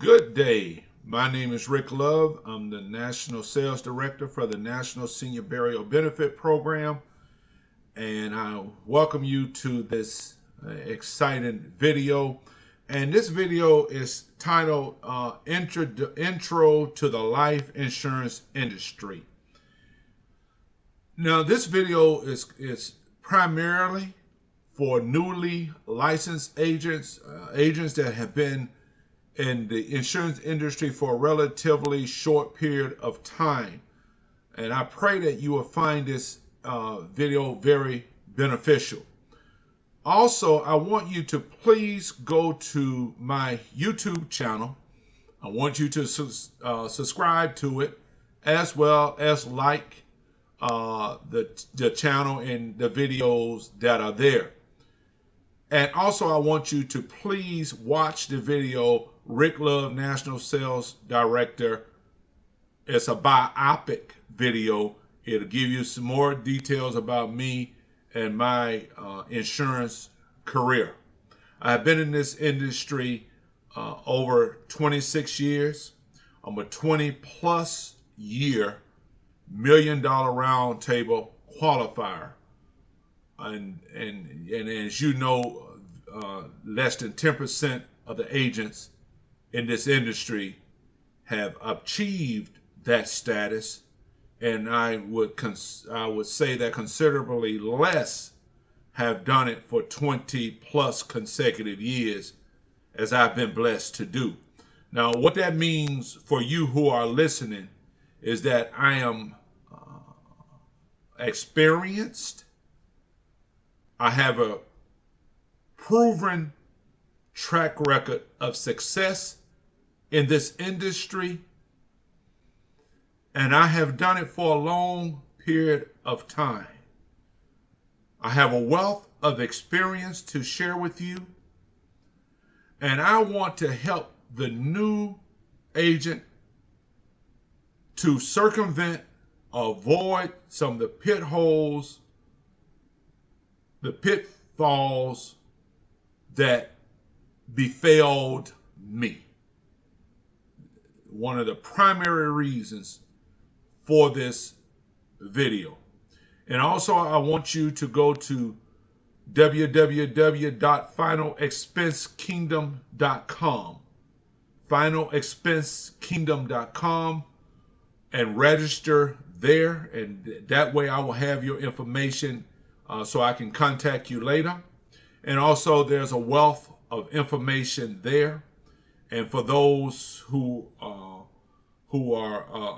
Good day. My name is Rick Love. I'm the National Sales Director for the National Senior Burial Benefit Program, and I welcome you to this exciting video. And this video is titled Intro to the Life Insurance Industry. Now, this video is primarily for newly licensed agents, agents that have been in the insurance industry for a relatively short period of time. And I pray that you will find this video very beneficial. Also, I want you to please go to my YouTube channel. I want you to subscribe to it, as well as like the channel and the videos that are there. And also, I want you to please watch the video Rick Love, National Sales Director. It's a biopic video. It'll give you some more details about me and my insurance career. I've been in this industry over 26 years. I'm a 20-plus year million-dollar round table qualifier. And as you know, less than 10% of the agents in this industry have achieved that status, and I would say that considerably less have done it for 20 plus consecutive years, as I've been blessed to do. Now, what that means for you who are listening is that I am experienced. I have a proven track record of success in this industry, and I have done it for a long period of time. I have a wealth of experience to share with you, and I want to help the new agent to circumvent, avoid some of the pitfalls that befelled me. One of the primary reasons for this video. And also, I want you to go to www.finalexpensekingdom.com, finalexpensekingdom.com, and register there. And that way I will have your information so I can contact you later. And also, there's a wealth of information there. And for those who are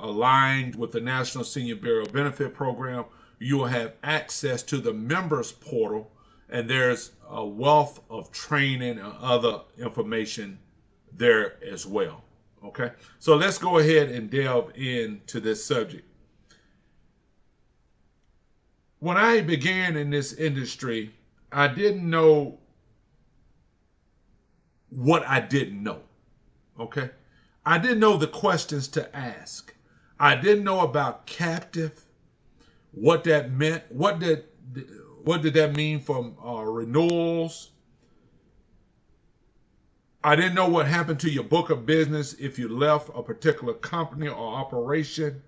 aligned with the National Senior Burial Benefit Program, you will have access to the members portal, and there's a wealth of training and other information there as well. Okay, so let's go ahead and delve into this subject. When I began in this industry, I didn't know what I didn't know. Okay, I didn't know the questions to ask. I didn't know about captive, what that meant. What did that mean for renewals? I didn't know what happened to your book of business if you left a particular company or operation,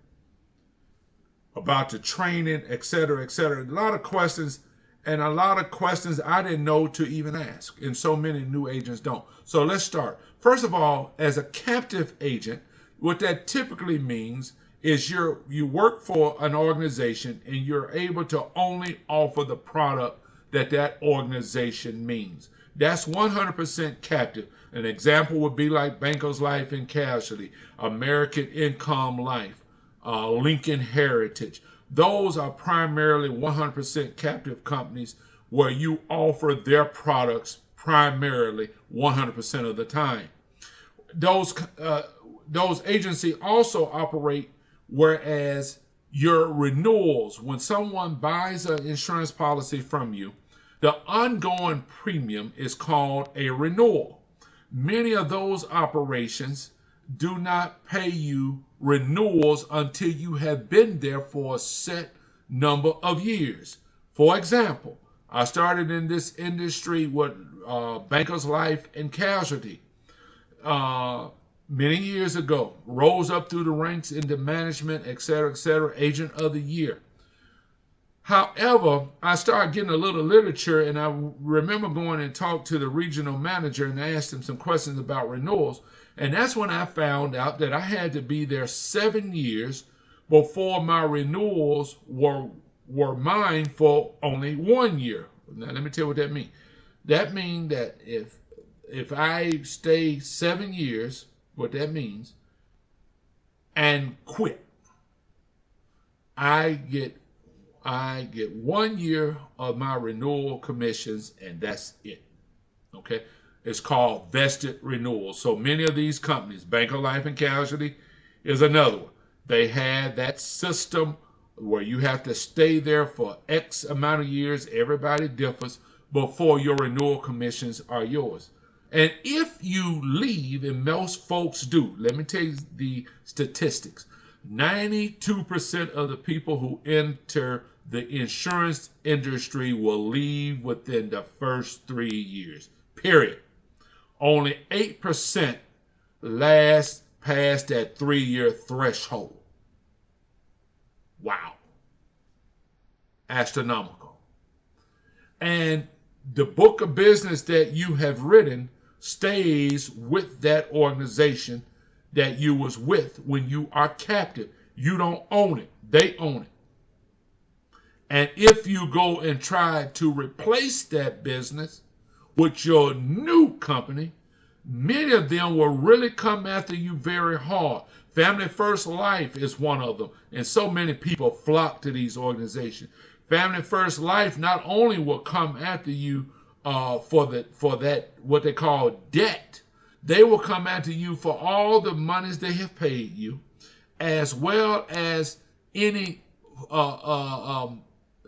about the training, etc., etc. A lot of questions, and a lot of questions I didn't know to even ask, and so many new agents don't. So let's start. First of all, as a captive agent, what that typically means is you work for an organization and you're able to only offer the product that organization means. That's 100% captive. An example would be like Bankers Life and Casualty, American Income Life, Lincoln Heritage. Those are primarily 100% captive companies where you offer their products primarily 100% of the time. Those agencies also operate whereas your renewals, when someone buys an insurance policy from you, the ongoing premium is called a renewal. Many of those operations do not pay you renewals until you have been there for a set number of years. For example, I started in this industry with Bankers Life and Casualty. many years ago, rose up through the ranks into management, et cetera, agent of the year. However, I started getting a little literature, and I remember going and talked to the regional manager and asked him some questions about renewals. And that's when I found out that I had to be there 7 years before my renewals were mine for only 1 year. Now, let me tell you what that means. That means that if I stay 7 years, what that means, and quit, I get 1 year of my renewal commissions, and that's it. Okay, it's called vested renewal. So many of these companies, Bank of Life and Casualty is another one. They had that system where you have to stay there for X amount of years. Everybody differs before your renewal commissions are yours. And if you leave, and most folks do, let me tell you the statistics. 92% of the people who enter the insurance industry will leave within the first 3 years, period. Only 8% last past that 3-year threshold. Wow. Astronomical. And the book of business that you have written stays with that organization that you was with when you are captive. You don't own it. They own it. And if you go and try to replace that business with your new company, many of them will really come after you very hard. Family First Life is one of them, and so many people flock to these organizations. Family First Life not only will come after you for that what they call debt, they will come after you for all the monies they have paid you, as well as any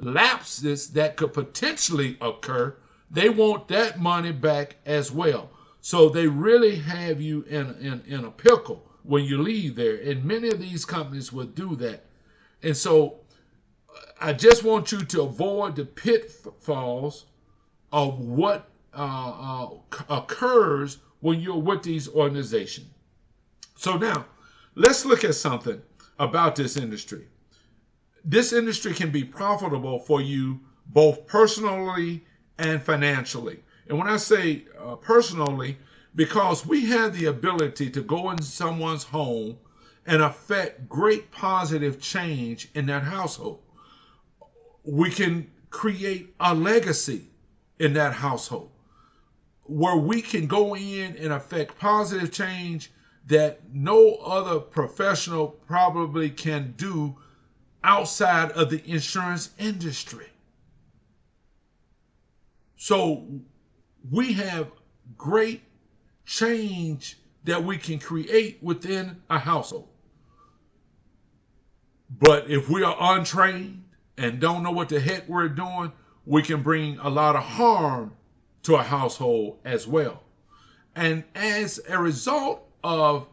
lapses that could potentially occur. They want that money back as well. So they really have you in a pickle when you leave there. And many of these companies will do that. And so I just want you to avoid the pitfalls of what occurs when you're with these organizations. So now, let's look at something about this industry. This industry can be profitable for you both personally and financially. And when I say personally, because we have the ability to go in someone's home and affect great positive change in that household. We can create a legacy in that household where we can go in and affect positive change that no other professional probably can do outside of the insurance industry. So we have great change that we can create within a household. But if we are untrained and don't know what the heck we're doing, we can bring a lot of harm to a household as well. And as a result of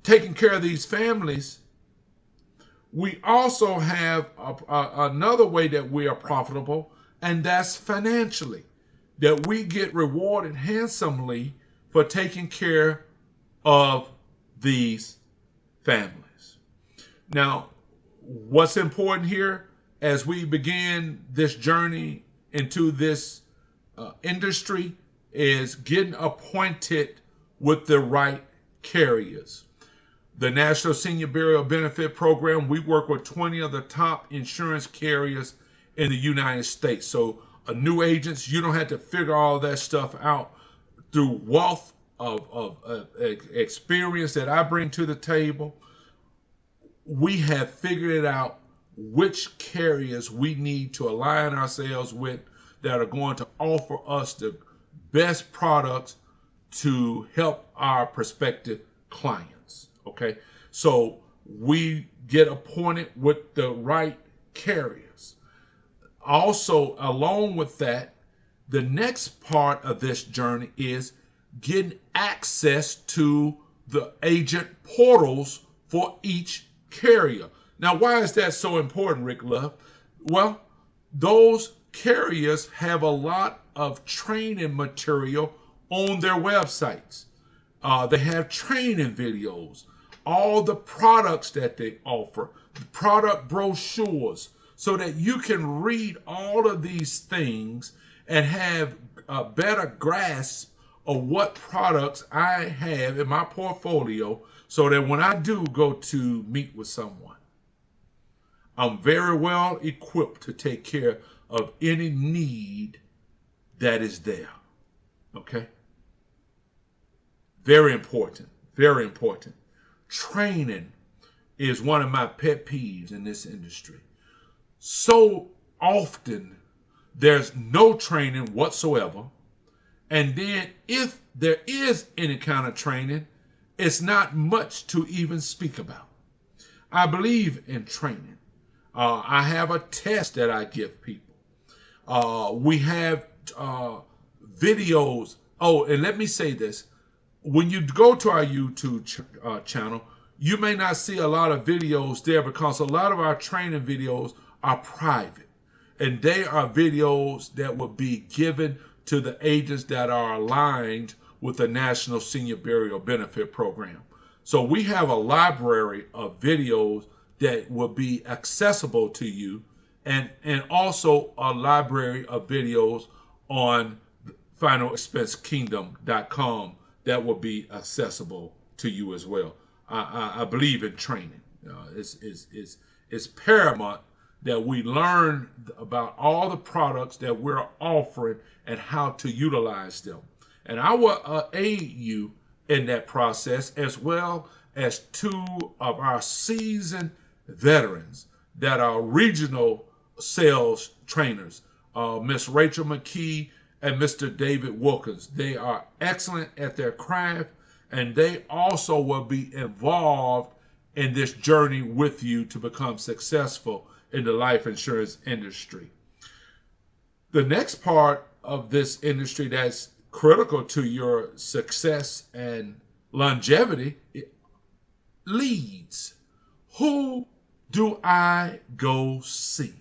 taking care of these families, we also have another way that we are profitable, and that's financially, that we get rewarded handsomely for taking care of these families. Now, what's important here as we begin this journey into this industry is getting appointed with the right carriers. The National Senior Burial Benefit Program, we work with 20 of the top insurance carriers in the United States. So new agents, you don't have to figure all that stuff out. Through wealth of experience that I bring to the table, we have figured it out which carriers we need to align ourselves with that are going to offer us the best products to help our prospective clients. Okay, so we get appointed with the right carriers. Also, along with that, the next part of this journey is getting access to the agent portals for each carrier. Now, why is that so important, Rick Love? Well, those carriers have a lot of training material on their websites. They have training videos, all the products that they offer, product brochures, so that you can read all of these things and have a better grasp of what products I have in my portfolio, so that when I do go to meet with someone, I'm very well equipped to take care of any need that is there. Okay? Very important. Very important. Training is one of my pet peeves in this industry. So often there's no training whatsoever. And then if there is any kind of training, it's not much to even speak about. I believe in training. I have a test that I give people. We have videos. Oh, and let me say this. When you go to our YouTube channel, you may not see a lot of videos there because a lot of our training videos are private. And they are videos that will be given to the agents that are aligned with the National Senior Burial Benefit Program. So we have a library of videos that will be accessible to you, and also a library of videos on finalexpensekingdom.com that will be accessible to you as well. I believe in training. It's paramount that we learn about all the products that we're offering and how to utilize them. And I will aid you in that process, as well as two of our seasoned veterans that are regional sales trainers, Miss Rachel McKee and Mr. David Wilkins. They are excellent at their craft, and they also will be involved in this journey with you to become successful in the life insurance industry. The next part of this industry that's critical to your success and longevity, leads. Who do I go see?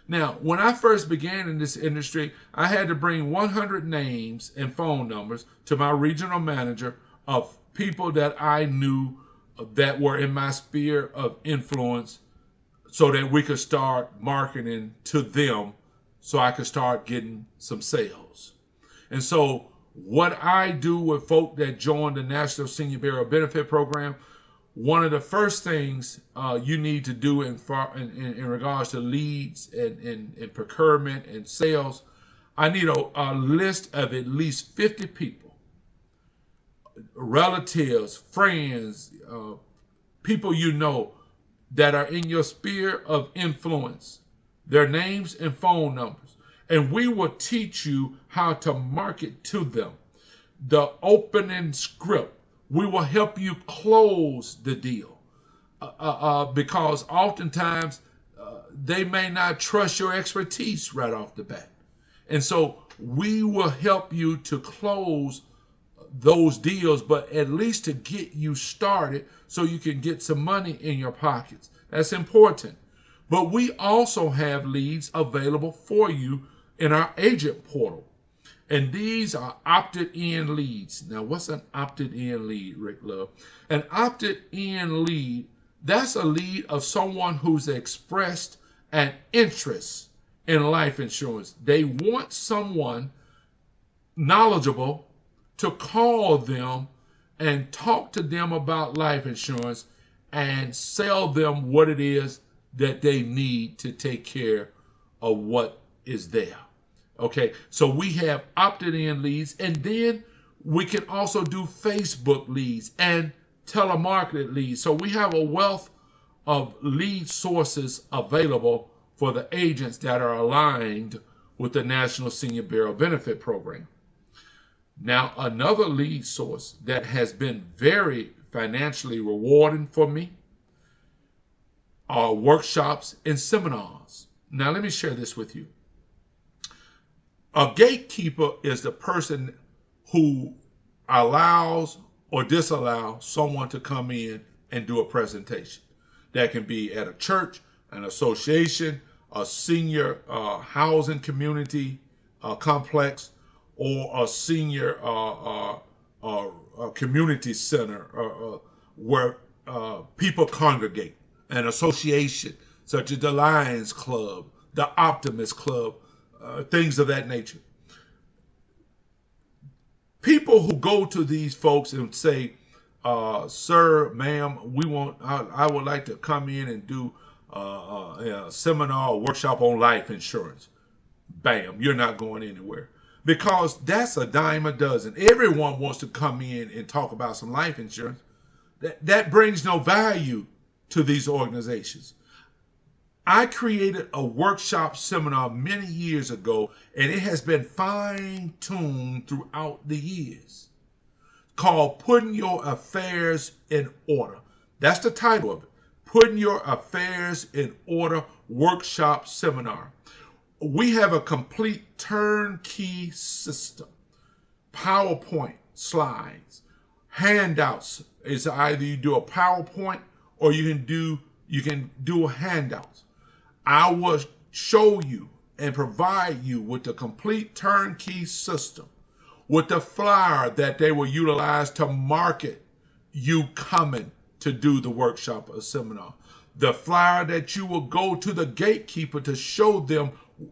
Now, when I first began in this industry, I had to bring 100 names and phone numbers to my regional manager of people that I knew that were in my sphere of influence, so that we could start marketing to them, so I could start getting some sales. And so what I do with folk that join the National Senior Burial Benefit Program, one of the first things you need to do in regards to leads and procurement and sales, I need a list of at least 50 people, relatives, friends, people you know that are in your sphere of influence, their names and phone numbers. And we will teach you how to market to them. The opening script, we will help you close the deal. Because oftentimes they may not trust your expertise right off the bat. And so we will help you to close those deals, but at least to get you started so you can get some money in your pockets. That's important. But we also have leads available for you in our agent portal. And these are opted-in leads. Now, what's an opted-in lead, Rick Love? An opted-in lead, that's a lead of someone who's expressed an interest in life insurance. They want someone knowledgeable to call them and talk to them about life insurance and sell them what it is that they need to take care of what is there. Okay, so we have opted-in leads, and then we can also do Facebook leads and telemarketed leads. So we have a wealth of lead sources available for the agents that are aligned with the National Senior Burial Benefit Program. Now, another lead source that has been very financially rewarding for me are workshops and seminars. Now, let me share this with you. A gatekeeper is the person who allows or disallows someone to come in and do a presentation. That can be at a church, an association, a senior housing community complex, or a senior community center where people congregate, an association such as the Lions Club, the Optimist Club, things of that nature. People who go to these folks and say, sir, ma'am, I would like to come in and do a seminar or workshop on life insurance. Bam, you're not going anywhere. Because that's a dime a dozen. Everyone wants to come in and talk about some life insurance. That brings no value to these organizations. I created a workshop seminar many years ago, and it has been fine-tuned throughout the years, called Putting Your Affairs in Order. That's the title of it. Putting Your Affairs in Order Workshop Seminar. We have a complete turnkey system. PowerPoint slides, handouts. It's either you do a PowerPoint or you can do a handouts. I will show you and provide you with the complete turnkey system, with the flyer that they will utilize to market you coming to do the workshop or seminar. The flyer that you will go to the gatekeeper to show them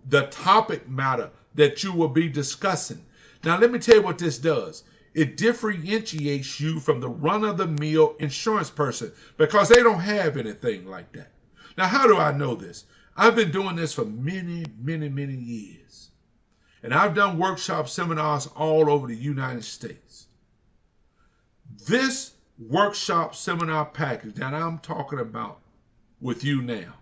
the topic matter that you will be discussing. Now, let me tell you what this does. It differentiates you from the run-of-the-mill insurance person because they don't have anything like that. Now, how do I know this? I've been doing this for many, many, many years. And I've done workshop seminars all over the United States. This workshop seminar package that I'm talking about with you now,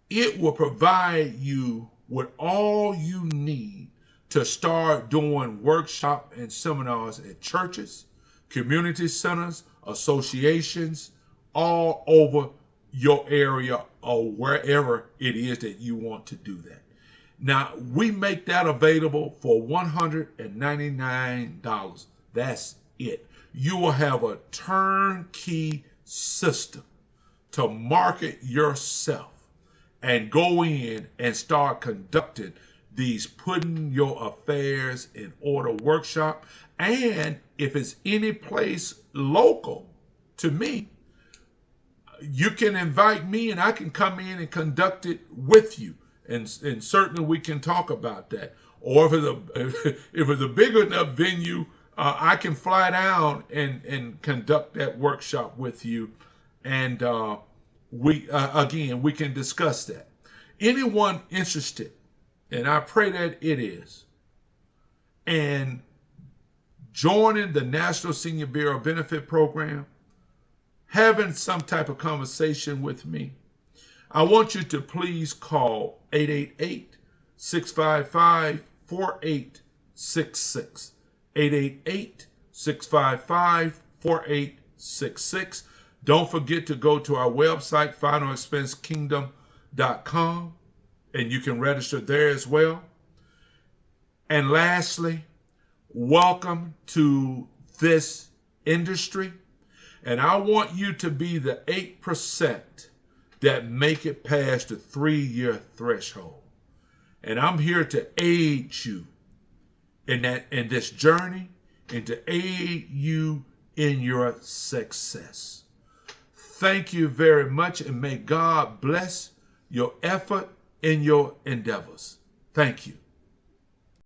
it will provide you with all you need to start doing workshop and seminars at churches, community centers, associations, all over your area or wherever it is that you want to do that. Now, we make that available for $199. That's it. You will have a turnkey system to market yourself and go in and start conducting these Putting Your Affairs in Order workshop. And if it's any place local to me, you can invite me and I can come in and conduct it with you. And certainly we can talk about that. Or if it's a big enough venue, I can fly down and conduct that workshop with you. And we can discuss that. Anyone interested, and I pray that it is, and joining the National Senior Bureau Benefit Program, having some type of conversation with me, I want you to please call 888-655-4866. 888-655-4866. Don't forget to go to our website, finalexpensekingdom.com, and you can register there as well. And lastly, welcome to this industry. And I want you to be the 8% that make it past the 3-year threshold. And I'm here to aid you in this journey and to aid you in your success. Thank you very much, and may God bless your effort and your endeavors. Thank you.